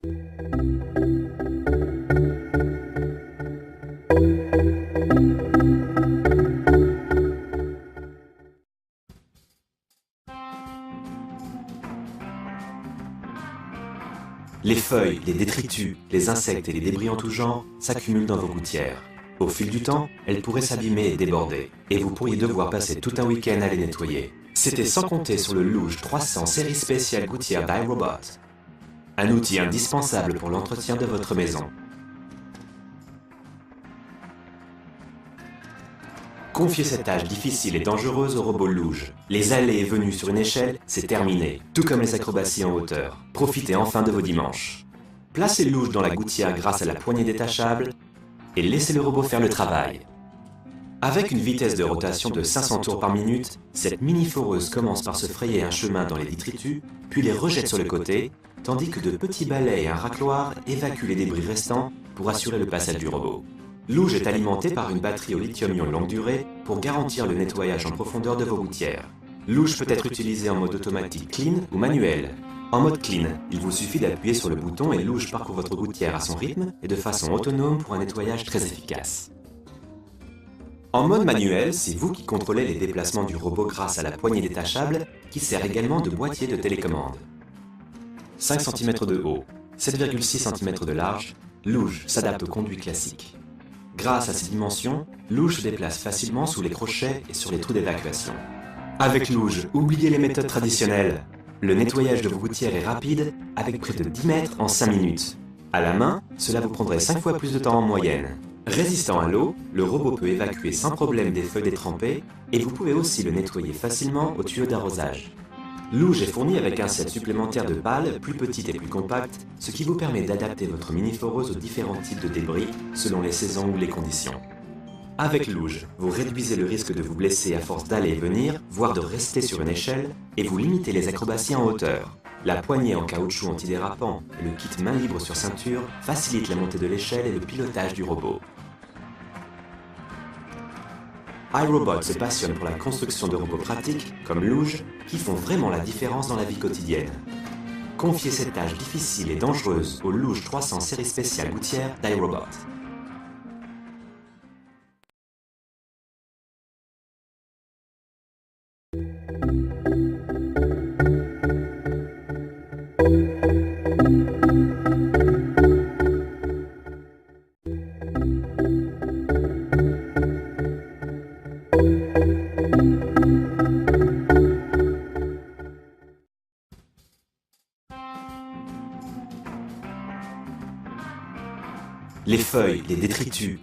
Les feuilles, les détritus, les insectes et les débris en tout genre s'accumulent dans vos gouttières. Au fil du temps, elles pourraient s'abîmer et déborder, et vous pourriez devoir passer tout un week-end à les nettoyer. C'était sans compter sur le Luge 300 série spéciale gouttière d'iRobot, un outil indispensable pour l'entretien de votre maison. Confiez cette tâche difficile et dangereuse au robot Luge. Les allées et venues sur une échelle, c'est terminé, tout comme les acrobaties en hauteur. Profitez enfin de vos dimanches. Placez Luge dans la gouttière grâce à la poignée détachable et laissez le robot faire le travail. Avec une vitesse de rotation de 500 tours par minute, cette mini-foreuse commence par se frayer un chemin dans les détritus, puis les rejette sur le côté, tandis que de petits balais et un racloir évacuent les débris restants pour assurer le passage du robot. Luge est alimenté par une batterie au lithium-ion longue durée pour garantir le nettoyage en profondeur de vos gouttières. Luge peut être utilisé en mode automatique clean ou manuel. En mode clean, il vous suffit d'appuyer sur le bouton et Luge parcourt votre gouttière à son rythme et de façon autonome pour un nettoyage très efficace. En mode manuel, c'est vous qui contrôlez les déplacements du robot grâce à la poignée détachable qui sert également de boîtier de télécommande. 5 cm de haut, 7,6 cm de large, Luge s'adapte au conduit classique. Grâce à ses dimensions, Luge se déplace facilement sous les crochets et sur les trous d'évacuation. Avec Luge, oubliez les méthodes traditionnelles. Le nettoyage de vos gouttières est rapide, avec près de 10 mètres en 5 minutes. À la main, cela vous prendrait 5 fois plus de temps en moyenne. Résistant à l'eau, le robot peut évacuer sans problème des feuilles détrempées et vous pouvez aussi le nettoyer facilement au tuyau d'arrosage. Luge est fourni avec un set supplémentaire de pales, plus petites et plus compactes, ce qui vous permet d'adapter votre mini-foreuse aux différents types de débris selon les saisons ou les conditions. Avec Luge, vous réduisez le risque de vous blesser à force d'aller et venir, voire de rester sur une échelle, et vous limitez les acrobaties en hauteur. La poignée en caoutchouc antidérapant et le kit main libre sur ceinture facilitent la montée de l'échelle et le pilotage du robot. iRobot se passionne pour la construction de robots pratiques, comme Luge, qui font vraiment la différence dans la vie quotidienne. Confiez cette tâche difficile et dangereuse au Luge 300 série spéciale gouttière d'iRobot. Les feuilles, les détritus,